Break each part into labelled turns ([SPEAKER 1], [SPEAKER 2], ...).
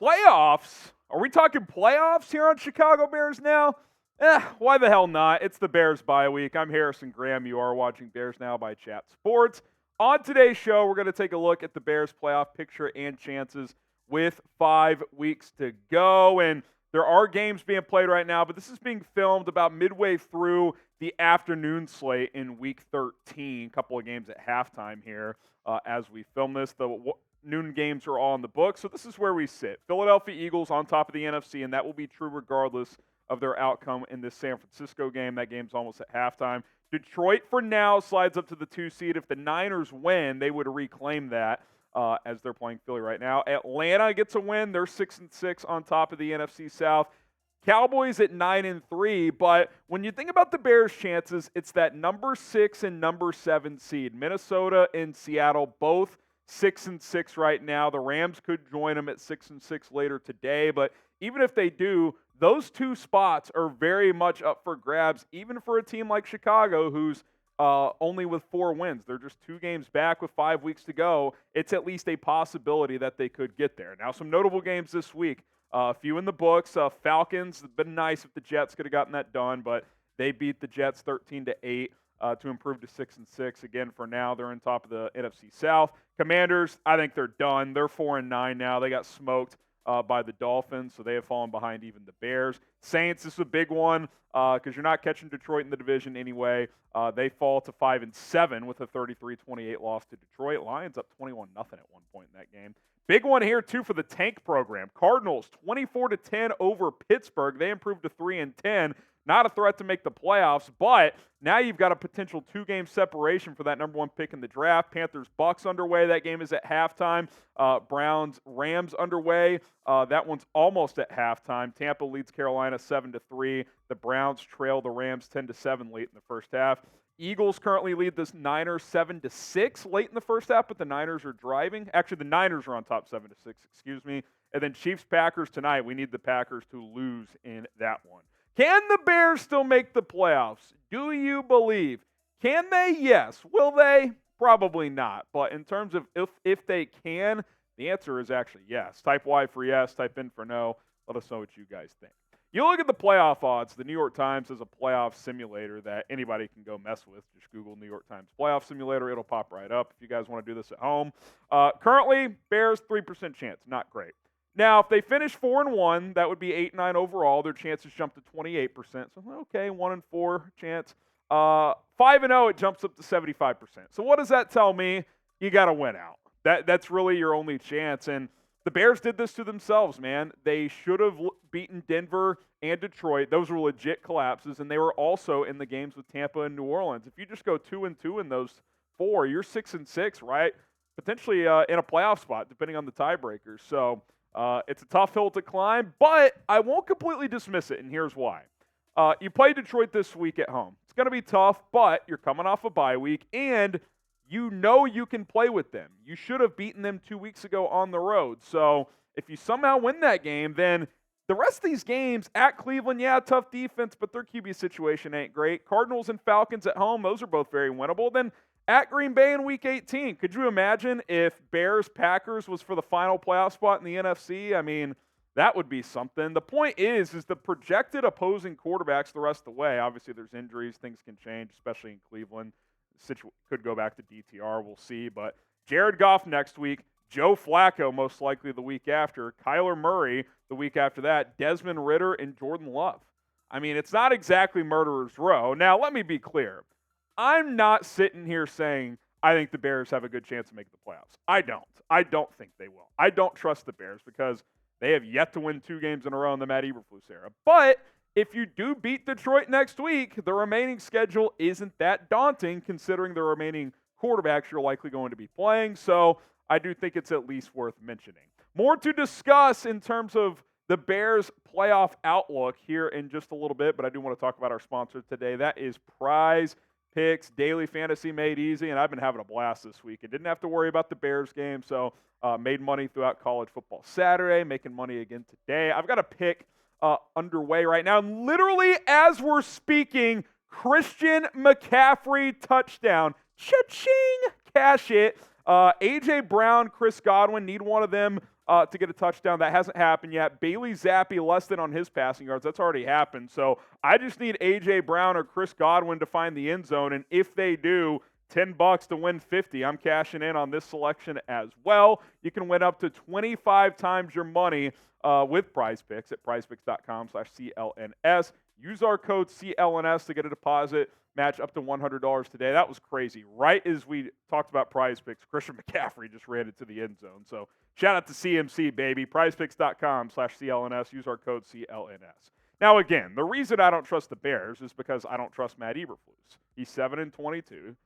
[SPEAKER 1] Playoffs? Are we talking playoffs here on Chicago Bears now? Why the hell not? It's the Bears bye week. I'm Harrison Graham. You are watching Bears Now by Chat Sports. On today's show, we're going to take a look at the Bears playoff picture and chances with 5 weeks to go. And there are games being played right now, but this is being filmed about midway through the afternoon slate in week 13. A couple of games at halftime here as we film this. The noon games are all in the book, so this is where we sit. Philadelphia Eagles on top of the NFC, and that will be true regardless of their outcome in this San Francisco game. That game's almost at halftime. Detroit, for now, slides up to the 2 seed. If the Niners win, they would reclaim that as they're playing Philly right now. Atlanta gets a win. They're 6-6 on top of the NFC South. Cowboys at 9-3, but when you think about the Bears' chances, it's that number 6 and number 7 seed. Minnesota and Seattle both 6-6 right now. The Rams could join them at 6-6 later today, but even if they do, those two spots are very much up for grabs, even for a team like Chicago, who's only with 4 wins. They're just 2 games back with 5 weeks to go. It's at least a possibility that they could get there. Now, some notable games this week. A few in the books. Falcons, it'd been nice if the Jets could have gotten that done, but they beat the Jets 13-8. To improve to 6-6. Again, for now, they're on top of the NFC South. Commanders, I think they're done. They're 4-9 now. They got smoked by the Dolphins, so they have fallen behind even the Bears. Saints, this is a big one because you're not catching Detroit in the division anyway. They fall to 5-7 with a 33-28 loss to Detroit. Lions up 21-0 at one point in that game. Big one here, too, for the tank program. Cardinals, 24-10 over Pittsburgh. They improved to 3-10. Not a threat to make the playoffs, but now you've got a potential 2-game separation for that number 1 pick in the draft. Panthers-Bucks underway. That game is at halftime. Browns-Rams underway. That one's almost at halftime. Tampa leads Carolina 7-3. The Browns trail the Rams 10-7 late in the first half. Eagles currently lead the Niners 7-6 late in the first half, but the Niners are driving. Actually, the Niners are on top 7-6, excuse me. And then Chiefs-Packers tonight. We need the Packers to lose in that one. Can the Bears still make the playoffs? Do you believe? Can they? Yes. Will they? Probably not. But in terms of if they can, the answer is actually yes. Type Y for yes, type in for no. Let us know what you guys think. You look at the playoff odds. The New York Times has a playoff simulator that anybody can go mess with. Just Google New York Times playoff simulator. It'll pop right up if you guys want to do this at home. Currently, Bears 3% chance. Not great. Now, if they finish 4-1, that would be 8-9 overall. Their chances jump to 28%. So, okay, 1-4 chance. 5-0, it jumps up to 75%. So, what does that tell me? You got to win out. That's really your only chance. And the Bears did this to themselves, man. They should have beaten Denver and Detroit. Those were legit collapses, and they were also in the games with Tampa and New Orleans. If you just go 2-2 in those 4, you're 6-6, right? Potentially in a playoff spot, depending on the tiebreakers. So, it's a tough hill to climb, but I won't completely dismiss it, and here's why. You play Detroit this week at home. It's going to be tough, but you're coming off a bye week, and you know you can play with them. You should have beaten them 2 weeks ago on the road. So if you somehow win that game, then the rest of these games at Cleveland, yeah, tough defense, but their QB situation ain't great. Cardinals and Falcons at home, those are both very winnable. Then at Green Bay in Week 18, could you imagine if Bears-Packers was for the final playoff spot in the NFC? I mean, that would be something. The point is the projected opposing quarterbacks the rest of the way. Obviously, there's injuries. Things can change, especially in Cleveland. Could go back to DTR. We'll see. But Jared Goff next week. Joe Flacco most likely the week after. Kyler Murray the week after that. Desmond Ridder and Jordan Love. I mean, it's not exactly murderer's row. Now, let me be clear. I'm not sitting here saying I think the Bears have a good chance of making the playoffs. I don't. I don't think they will. I don't trust the Bears because they have yet to win 2 games in a row in the Matt Eberflus era. But if you do beat Detroit next week, the remaining schedule isn't that daunting considering the remaining quarterbacks you're likely going to be playing. So I do think it's at least worth mentioning. More to discuss in terms of the Bears' playoff outlook here in just a little bit, but I do want to talk about our sponsor today. That is Prize Picks, daily fantasy made easy, and I've been having a blast this week. I didn't have to worry about the Bears game, so made money throughout college football Saturday, making money again today. I've got a pick underway right now. And literally, as we're speaking, Christian McCaffrey touchdown. Cha-ching! Cash it. A.J. Brown, Chris Godwin, need one of them to get a touchdown. That hasn't happened yet. Bailey Zappi less than on his passing yards. That's already happened. So I just need A.J. Brown or Chris Godwin to find the end zone, and if they do, $10 to win 50. I'm cashing in on this selection as well. You can win up to 25 times your money with Prize Picks at prizepicks.com/CLNS. Use our code CLNS to get a deposit match up to $100 today. That was crazy. Right as we talked about Prize Picks, Christian McCaffrey just ran it to the end zone. So shout out to CMC, baby. prizepicks.com/CLNS. Use our code CLNS. Now, again, the reason I don't trust the Bears is because I don't trust Matt Eberflus. He's 7-22.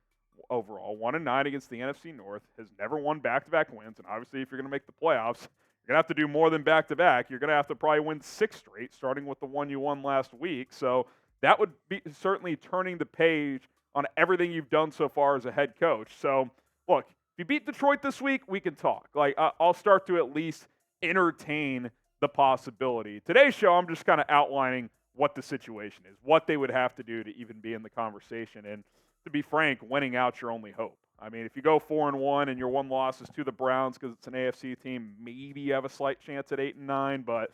[SPEAKER 1] Overall, 1-9 against the NFC North, has never won back-to-back wins, and obviously if you're going to make the playoffs, you're going to have to do more than back-to-back. You're going to have to probably win 6 straight, starting with the one you won last week. So that would be certainly turning the page on everything you've done so far as a head coach. So, look, if you beat Detroit this week, we can talk. I'll start to at least entertain the possibility. Today's show, I'm just kind of outlining what the situation is, what they would have to do to even be in the conversation. And to be frank, winning out's your only hope. I mean, if you go 4-1 and your one loss is to the Browns because it's an AFC team, maybe you have a slight chance at 8-9, but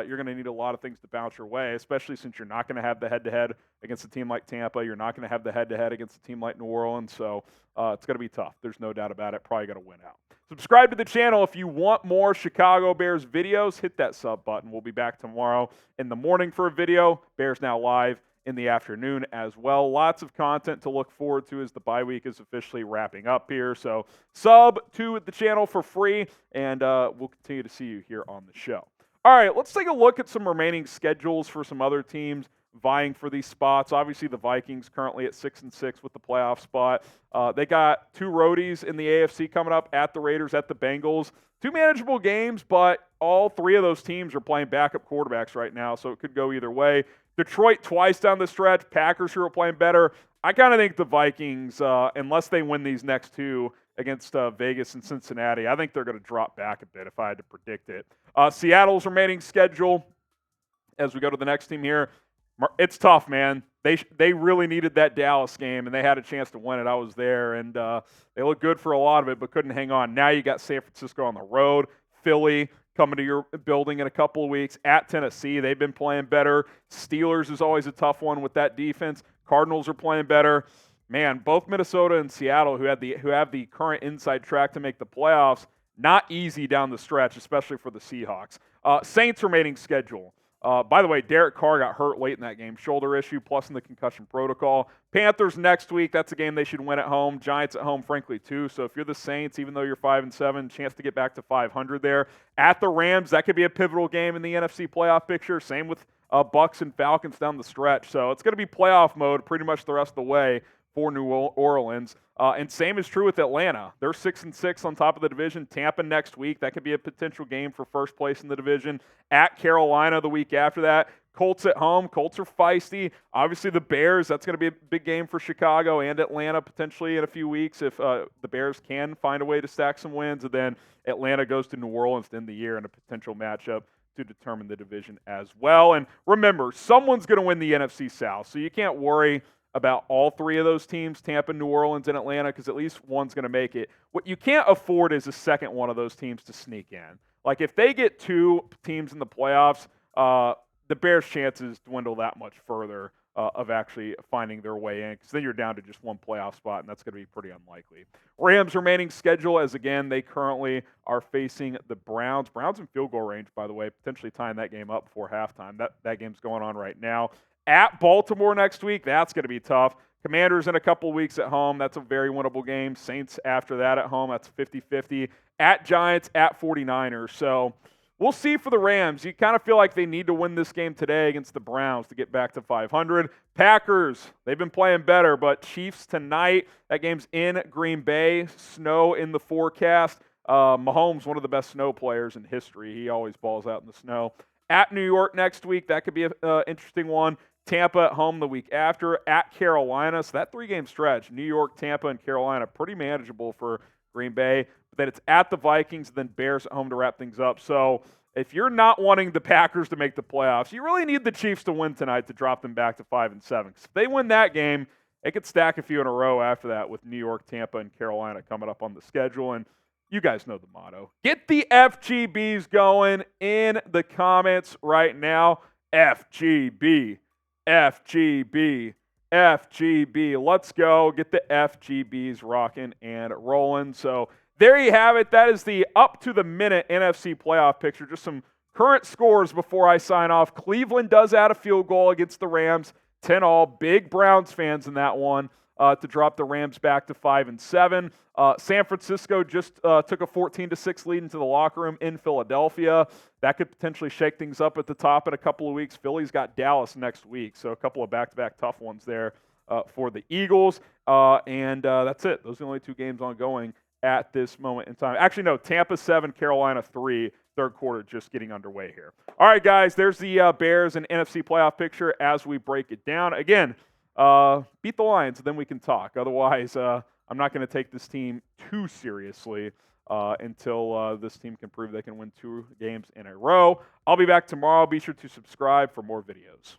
[SPEAKER 1] you're going to need a lot of things to bounce your way, especially since you're not going to have the head-to-head against a team like Tampa. You're not going to have the head-to-head against a team like New Orleans, so it's going to be tough. There's no doubt about it. Probably going to win out. Subscribe to the channel if you want more Chicago Bears videos. Hit that sub button. We'll be back tomorrow in the morning for a video. Bears Now Live in the afternoon as well. Lots of content to look forward to as the bye week is officially wrapping up here. So sub to the channel for free, and we'll continue to see you here on the show. All right, let's take a look at some remaining schedules for some other teams vying for these spots. Obviously, the Vikings currently at 6-6 with the playoff spot. They got 2 roadies in the AFC coming up at the Raiders, at the Bengals. 2 manageable games, but all 3 of those teams are playing backup quarterbacks right now, so it could go either way. Detroit twice down the stretch. Packers who are playing better. I kind of think the Vikings, unless they win these next 2 against Vegas and Cincinnati, I think they're going to drop back a bit if I had to predict it. Seattle's remaining schedule, as we go to the next team here, it's tough, man. They really needed that Dallas game, and they had a chance to win it. I was there, and they looked good for a lot of it, but couldn't hang on. Now you got San Francisco on the road, Philly coming to your building in a couple of weeks, at Tennessee. They've been playing better. Steelers is always a tough one with that defense. Cardinals are playing better. Man, both Minnesota and Seattle, who have the current inside track to make the playoffs, not easy down the stretch, especially for the Seahawks. Saints remaining schedule. By the way, Derek Carr got hurt late in that game. Shoulder issue, plus in the concussion protocol. Panthers next week. That's a game they should win at home. Giants at home, frankly, too. So if you're the Saints, even though you're 5-7, chance to get back to 500 there. At the Rams, that could be a pivotal game in the NFC playoff picture. Same with Bucks and Falcons down the stretch. So it's going to be playoff mode pretty much the rest of the way for New Orleans. And same is true with Atlanta. They're 6-6 on top of the division. Tampa next week. That could be a potential game for first place in the division. At Carolina the week after that. Colts at home. Colts are feisty. Obviously the Bears, that's going to be a big game for Chicago and Atlanta potentially in a few weeks if the Bears can find a way to stack some wins. And then Atlanta goes to New Orleans to end the year in a potential matchup to determine the division as well. And remember, someone's going to win the NFC South, so you can't worry about all 3 of those teams, Tampa, New Orleans, and Atlanta, because at least one's going to make it. What you can't afford is a second one of those teams to sneak in. Like, if they get 2 teams in the playoffs, the Bears' chances dwindle that much further of actually finding their way in, because then you're down to just 1 playoff spot, and that's going to be pretty unlikely. Rams' remaining schedule, as again, they currently are facing the Browns. Browns in field goal range, by the way, potentially tying that game up before halftime. That game's going on right now. At Baltimore next week, that's going to be tough. Commanders in a couple weeks at home, that's a very winnable game. Saints after that at home, that's 50-50. At Giants, at 49ers. So we'll see for the Rams. You kind of feel like they need to win this game today against the Browns to get back to 500. Packers, they've been playing better, but Chiefs tonight, that game's in Green Bay. Snow in the forecast. Mahomes, one of the best snow players in history. He always balls out in the snow. At New York next week, that could be an interesting one. Tampa at home the week after. At Carolina, so that 3-game stretch, New York, Tampa, and Carolina, pretty manageable for Green Bay. But then it's at the Vikings, then Bears at home to wrap things up. So if you're not wanting the Packers to make the playoffs, you really need the Chiefs to win tonight to drop them back to 5-7. Because if they win that game, they could stack a few in a row after that with New York, Tampa, and Carolina coming up on the schedule. And You guys know the motto. Get the FGBs going in the comments right now. FGB, FGB, FGB. Let's go. Get the FGBs rocking and rolling. So there you have it. That is the up-to-the-minute NFC playoff picture. Just some current scores before I sign off. Cleveland does add a field goal against the Rams, 10-all. Big Browns fans in that one to drop the Rams back to 5-7. San Francisco just took a 14-6 lead into the locker room in Philadelphia. That could potentially shake things up at the top in a couple of weeks. Philly's got Dallas next week, so a couple of back-to-back tough ones there for the Eagles. And that's it. Those are the only two games ongoing at this moment in time. Actually, no, Tampa 7, Carolina 3, third quarter just getting underway here. All right, guys, there's the Bears and NFC playoff picture as we break it down. Again, beat the Lions, then we can talk. Otherwise, I'm not going to take this team too seriously until this team can prove they can win 2 games in a row. I'll be back tomorrow. Be sure to subscribe for more videos.